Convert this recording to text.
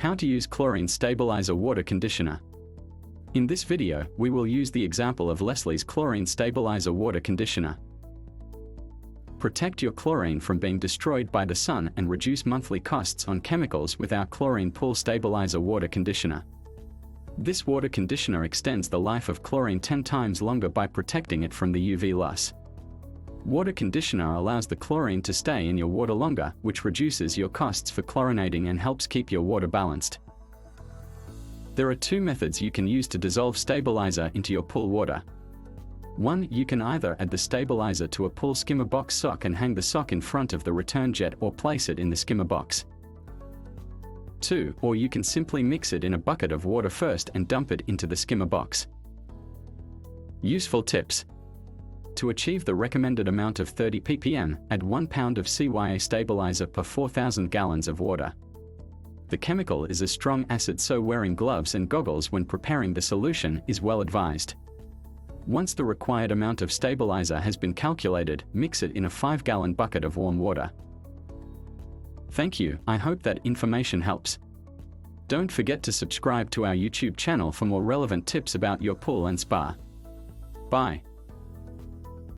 How to use chlorine stabilizer water conditioner. In this video, we will use the example of Leslie's chlorine stabilizer water conditioner. Protect your chlorine from being destroyed by the sun and reduce monthly costs on chemicals with our chlorine pool stabilizer water conditioner. This water conditioner extends the life of chlorine 10 times longer by protecting it from the UV loss. Water conditioner allows the chlorine to stay in your water longer, which reduces your costs for chlorinating and helps keep your water balanced. There are two methods you can use to dissolve stabilizer into your pool water. 1. You can either add the stabilizer to a pool skimmer box sock and hang the sock in front of the return jet or place it in the skimmer box. 2. Or you can simply mix it in a bucket of water first and dump it into the skimmer box. Useful tips. To achieve the recommended amount of 30 ppm, add 1 pound of CYA stabilizer per 4,000 gallons of water. The chemical is a strong acid, so wearing gloves and goggles when preparing the solution is well advised. Once the required amount of stabilizer has been calculated, mix it in a 5-gallon bucket of warm water. Thank you, I hope that information helps. Don't forget to subscribe to our YouTube channel for more relevant tips about your pool and spa. Bye.